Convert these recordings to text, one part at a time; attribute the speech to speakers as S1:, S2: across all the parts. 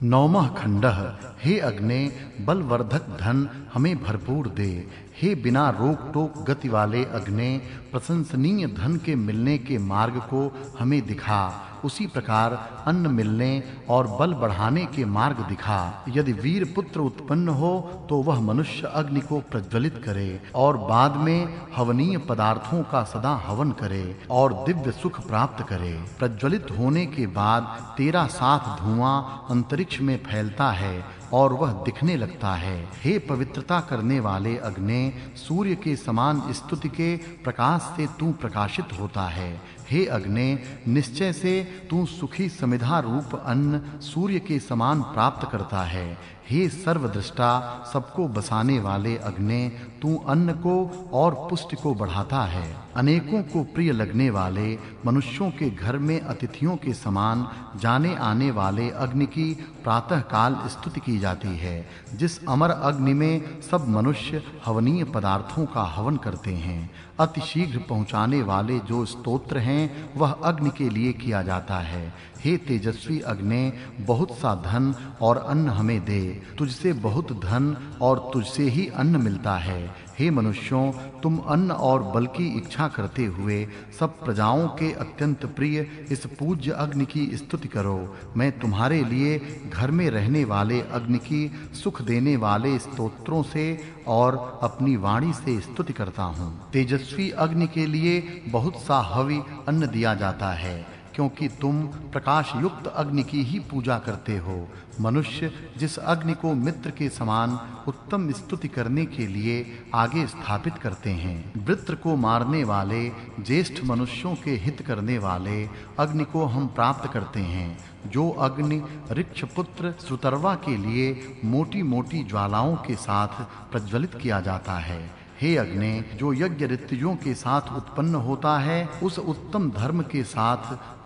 S1: नौमः खंडः। हे अग्ने, बलवर्धक धन हमें भरपूर दे। हे बिना रोक टोक गति वाले अग्ने, प्रशंसनीय धन के मिलने के मार्ग को हमें दिखा। उसी प्रकार अन्न मिलने और बल बढ़ाने के मार्ग दिखा। यदि वीर पुत्र उत्पन्न हो तो वह मनुष्य अग्नि को प्रज्वलित करे और बाद में हवनीय पदार्थों का सदा हवन करे और दिव्य सुख प्राप्त करे। प्रज्वलित होने के बाद तेरा साथ धुआं अंतरिक्ष में फैलता है और वह दिखने लगता है। हे पवित्रता करने वाले अग्ने, सूर्य के समान स्तुति के प्रकाश से तू प्रकाशित होता है। हे अग्ने, निश्चय से तू सुखी समिधा रूप अन्न सूर्य के समान प्राप्त करता है। हे सर्वदृष्टा, सबको बसाने वाले अग्ने, तू अन्न को और पुष्टि को बढ़ाता है। अनेकों को प्रिय लगने वाले मनुष्यों के घर में अतिथियों के समान जाने आने वाले अग्नि की प्रातः काल स्तुति की जाती है। जिस अमर अग्नि में सब मनुष्य हवनीय पदार्थों का हवन करते हैं। अति शीघ्र पहुंचाने वाले जो स्तोत्र हैं वह अग्नि के लिए किया जाता है। हे तेजस्वी अग्ने, बहुत सा धन और अन्न हमें दे। तुझसे बहुत धन और तुझसे ही अन्न मिलता है। हे मनुष्यों, तुम अन्न और बल की इच्छा करते हुए सब प्रजाओं के अत्यंत प्रिय इस पूज्य अग्नि की स्तुति करो। मैं तुम्हारे लिए घर में रहने वाले अग्नि की सुख देने वाले स्तोत्रों से और अपनी वाणी से स्तुति करता हूँ। तेजस्वी अग्नि के लिए बहुत सा हवि अन्न दिया जाता है, क्योंकि तुम प्रकाश युक्त अग्नि की ही पूजा करते हो। मनुष्य जिस अग्नि को मित्र के समान उत्तम स्तुति करने के लिए आगे स्थापित करते हैं, वृत्र को मारने वाले ज्येष्ठ मनुष्यों के हित करने वाले अग्नि को हम प्राप्त करते हैं। जो अग्नि ऋक्षपुत्र श्रुतर्वा के लिए मोटी-मोटी ज्वालाओं के साथ प्रज्वलित किया जाता है। हे अग्ने, जो यज्ञ ऋतुओं के साथ उत्पन्न होता है, उस उत्तम धर्म के साथ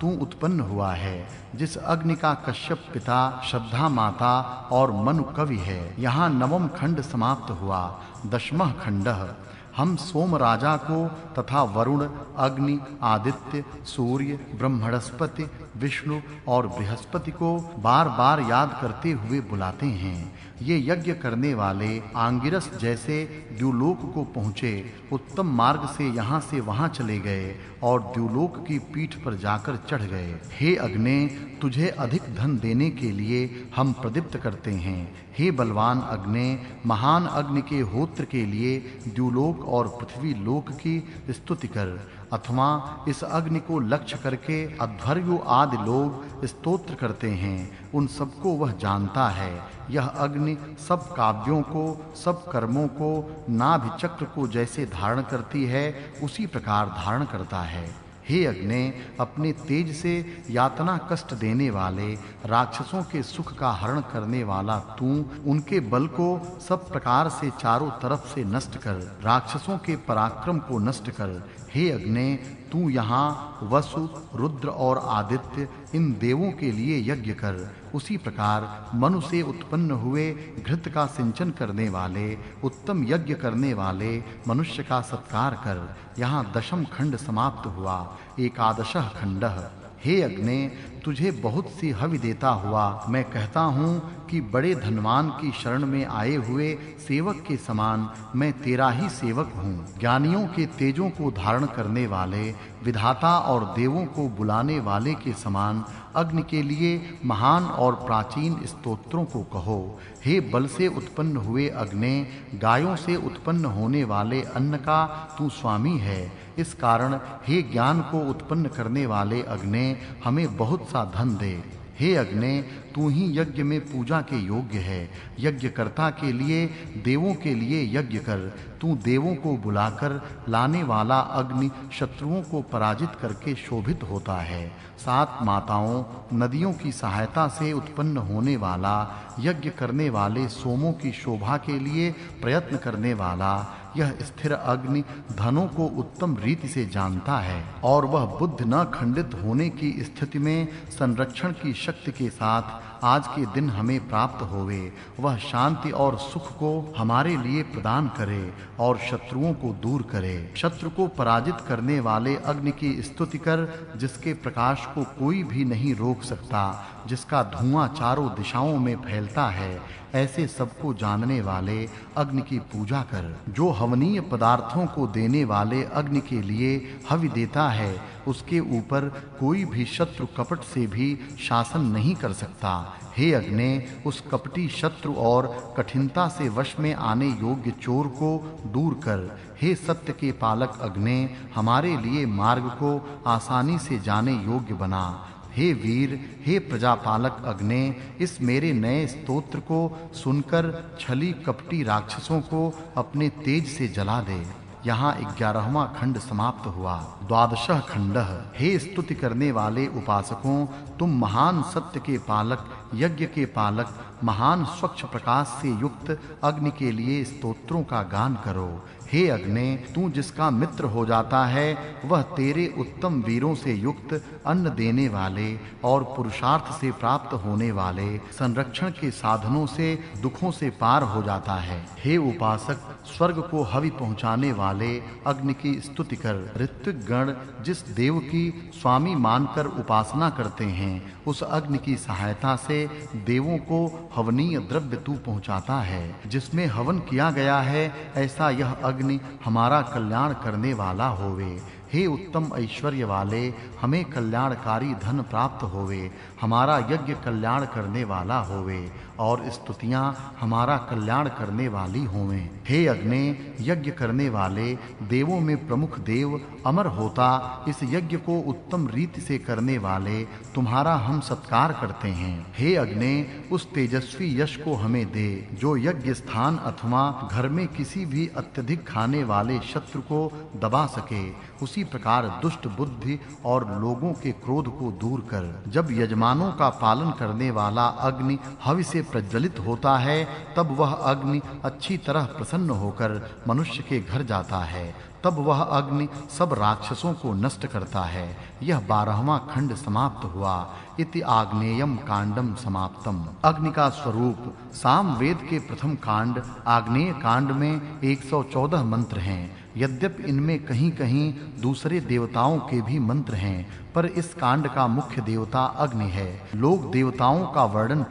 S1: तू उत्पन्न हुआ है। जिस अग्नि का कश्यप पिता, श्रद्धा माता और मनु कवि है। यहाँ नवम खंड समाप्त हुआ। दशमः खंडः। हम सोम राजा को तथा वरुण, अग्नि, आदित्य, सूर्य, ब्रह्मणस्पति, विष्णु और बृहस्पति को बार-बार याद करते हुए बुलाते हैं। ये यज्ञ करने वाले आंगिरस जैसे द्युलोक को पहुँचे, उत्तम मार्ग से यहाँ से वहाँ चले गए और द्युलोक की पीठ पर जाकर चढ़ गए। हे अग्ने, तुझे अधिक धन देने के लिए हम प्रदीप्त करते हैं। हे बलवान अग्ने, महान अग्नि के होत्र के लिए द्युलोक और पृथ्वी लोक की स्तुति कर। अथवा इस अग्नि को लक्ष्य करके अध्वर्यु आदि लोग स्तोत्र करते हैं। उन सबको वह जानता है। यह अग्नि सब काव्यों को, सब कर्मों को, नाभि चक्र को जैसे धारण करती है उसी प्रकार धारण करता है। हे अग्ने, अपने तेज से यातना कष्ट देने वाले राक्षसों के सुख का हरण करने वाला तू उनके बल को सब प्रकार से चारों तरफ से नष्ट कर, राक्षसों के पराक्रम को नष्ट कर। हे अग्ने, तू यहाँ वसु, रुद्र और आदित्य इन देवों के लिए यज्ञ कर। उसी प्रकार मनु से उत्पन्न हुए घृत का सिंचन करने वाले, उत्तम यज्ञ करने वाले मनुष्य का सत्कार कर। यहाँ दशम खंड समाप्त हुआ। एकादशः खंडः। हे अग्ने, तुझे बहुत सी हवि देता हुआ मैं कहता हूँ कि बड़े धनवान की शरण में आए हुए सेवक के समान मैं तेरा ही सेवक हूँ। ज्ञानियों के तेजों को धारण करने वाले, विधाता और देवों को बुलाने वाले के समान अग्नि के लिए महान और प्राचीन स्तोत्रों को कहो। हे बल से उत्पन्न हुए अग्ने, गायों से उत्पन्न होने वाले अन्न का तू स्वामी है। इस कारण हे ज्ञान को उत्पन्न करने वाले अग्ने, हमें बहुत सा धन दे। हे अग्ने, तू ही यज्ञ में पूजा के योग्य है। यज्ञकर्ता के लिए, देवों के लिए यज्ञ कर। तू देवों को बुलाकर लाने वाला अग्नि शत्रुओं को पराजित करके शोभित होता है। 7 माताओं, नदियों की सहायता से उत्पन्न होने वाला, यज्ञ करने वाले सोमों की शोभा के लिए प्रयत्न करने वाला यह स्थिर अग्नि धनों को उत्तम रीति से जानता है और वह बुद्धि न खंडित होने की स्थिति में संरक्षण की शक्ति के साथ आज के दिन हमें प्राप्त होवे, वह शांति और सुख को हमारे लिए प्रदान करे और शत्रुओं को दूर करे। शत्रु को पराजित करने वाले अग्नि की स्तुति कर, जिसके प्रकाश को कोई भी नहीं रोक सकता, जिसका धुआं चारों दिशाओं में फैलता है, ऐसे सबको जानने वाले अग्नि की पूजा कर। जो हवनीय पदार्थों को देने वाले अग्नि के लिए हवि देता है, उसके ऊपर कोई भी शत्रु कपट से भी शासन नहीं कर सकता। हे अग्नि, उस कपटी शत्रु और कठिनता से वश में आने योग्य चोर को दूर कर। हे सत्य के पालक अग्नि, हमारे लिए मार्ग को आसानी से जाने योग्य बना। हे वीर, हे प्रजापालक अग्नि, इस मेरे नए स्तोत्र को सुनकर छली कपटी राक्षसों को अपने तेज से जला दे। यहाँ 11वां खंड समाप्त हुआ। 12वां खंडः। हे स्तुति करने वाले उपासकों, तुम महान सत्य के पालक, यज्ञ के पालक, महान स्वच्छ प्रकाश से युक्त अग्नि के लिए स्तोत्रों का गान करो। हे अग्नि, तू जिसका मित्र हो जाता है, वह तेरे उत्तम वीरों से युक्त अन्न देने वाले और पुरुषार्थ से प्राप्त होने वाले संरक्षण के साधनों से दुखों से पार हो जाता है। हे उपासक, स्वर्ग को हवि पहुँचाने वाले अग्नि की स्तुति कर। ऋत्विक गण जिस देव की स्वामी मानकर उपासना करते हैं, उस अग्नि की सहायता से देवों को हवनीय द्रव्य तू पहुँचाता है। जिसमें हवन किया गया है, ऐसा यह अग्नि हमारा कल्याण करने वाला होवे। हे उत्तम ऐश्वर्य वाले, हमें कल्याणकारी धन प्राप्त होवे, हमारा यज्ञ कल्याण करने वाला होवे और स्तुतियां हमारा कल्याण करने वाली होवें। हे अग्नि, यज्ञ करने वाले देवों में प्रमुख देव अमर होता, इस यज्ञ को उत्तम रीति से करने वाले तुम्हारा हम सत्कार करते हैं। हे अग्नि, उस तेजस्वी यश को हमें दे जो यज्ञ स्थान अथवा घर में किसी भी अत्यधिक खाने वाले शत्रु को दबा सके। उसी प्रकार दुष्ट बुद्धि और लोगों के क्रोध को दूर कर। जब यजमानों का पालन करने वाला अग्नि हवि से प्रज्वलित होता है, तब वह अग्नि अच्छी तरह प्रसन्न होकर मनुष्य के घर जाता है। तब वह अग्नि सब राक्षसों को नष्ट करता है। यह 12वां खंड समाप्त हुआ। इति आग्नेयम कांडम समाप्तम। अग्नि का स्वरूप। सामवेद के प्रथम कांड आग्नेय कांड में 114 मंत्र हैं। यद्यपि इनमें कहीं-कहीं दूसरे देवताओं के भी मंत्र हैं, पर इस कांड का मुख्य देवता अग्नि है। लोग देवताओं का वर्णन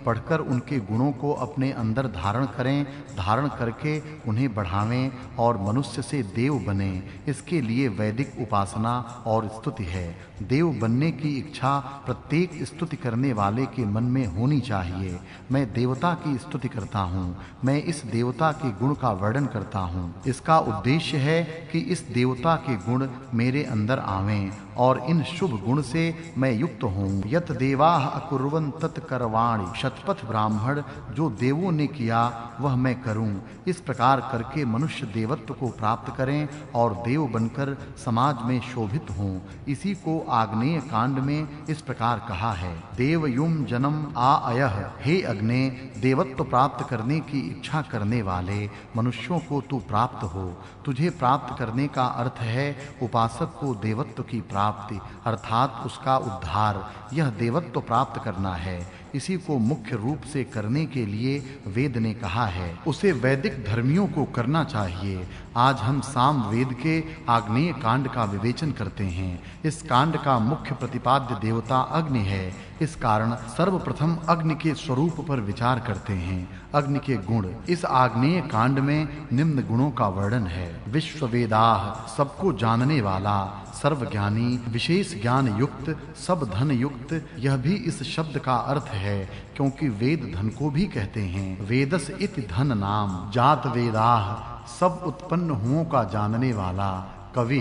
S1: पढ़कर उनके गुणों को अपने अंदर धारण करें, धारण करके उन्हें बढ़ावें और मनुष्य से देव बने। इसके लिए वैदिक उपासना और स्तुति है। देव बनने की इच्छा प्रत्येक स्तुति करने वाले के मन में होनी चाहिए। मैं देवता की स्तुति करता हूँ, मैं इस देवता के गुण का वर्णन करता हूँ। इसका उद्देश्य है कि इस देवता के गुण मेरे अंदर आवें और इन शुभ गुण से मैं युक्त हूँ। यत देवाः अकुर्वन् तत् करवाणि। शतपथ ब्राह्मण जो देवों ने किया वह मैं करूं। इस प्रकार करके मनुष्य देवत्व को प्राप्त करें और देव बनकर समाज में शोभित हों। इसी को आग्नेय कांड में इस प्रकार कहा है। देवयुम जन्म आयः। हे अग्ने, देवत्व प्राप्त करने की इच्छा करने वाले मनुष्यों को तू प्राप्त हो। तुझे प्राप्त करने का अर्थ है उपासक को देवत्व की प्राप्ति, अर्थात उसका उद्धार। यह देवत्व प्राप्त करना है। इसी को मुख्य रूप से करने के लिए वेद ने कहा है। उसे वैदिक धर्मियों को करना चाहिए। आज हम साम वेद के आग्नेय कांड का विवेचन करते हैं। इस कांड का मुख्य प्रतिपाद्य देवता अग्नि है। इस कारण सर्वप्रथम अग्नि के स्वरूप पर विचार करते हैं। अग्नि के गुण। इस आग्नेय कांड में निम्न गुणों का वर्णन है। विश्ववेदाः, सबको जानने वाला, सर्वज्ञानी, विशेष ज्ञान युक्त, सब धन युक्त। यह भी इस शब्द का अर्थ है, क्योंकि वेद धन को भी कहते हैं। वेदस इति धन नाम। जात वेदाः, सब उत्पन्न हुओं का जानने वाला, कवि,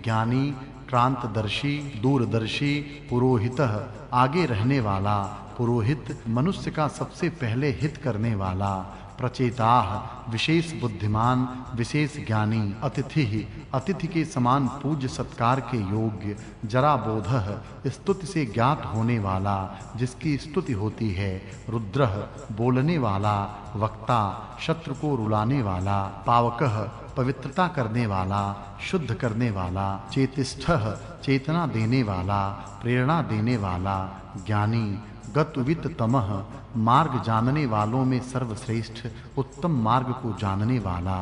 S1: ज्ञानी, क्रांतदर्शी, दूरदर्शी, पुरोहितः, आगे रहने वाला, पुरोहित, मनुष्य का सबसे पहले हित करने वाला, प्रचेताः, विशेष बुद्धिमान, विशेष ज्ञानी, अतिथि, अतिथि के समान पूज्य सत्कार के योग्य, जराबोधः, स्तुति से ज्ञात होने वाला, जिसकी स्तुति होती है, रुद्रः, बोलने वाला, वक्ता, शत्रु को रुलाने वाला, पावकः, पवित्रता करने वाला, शुद्ध करने वाला, चेतिष्ठः, चेतना देने वाला, प्रेरणा देने वाला, ज्ञानी, गतवित तमः, मार्ग जानने वालों में सर्वश्रेष्ठ उत्तम मार्ग को जानने वाला।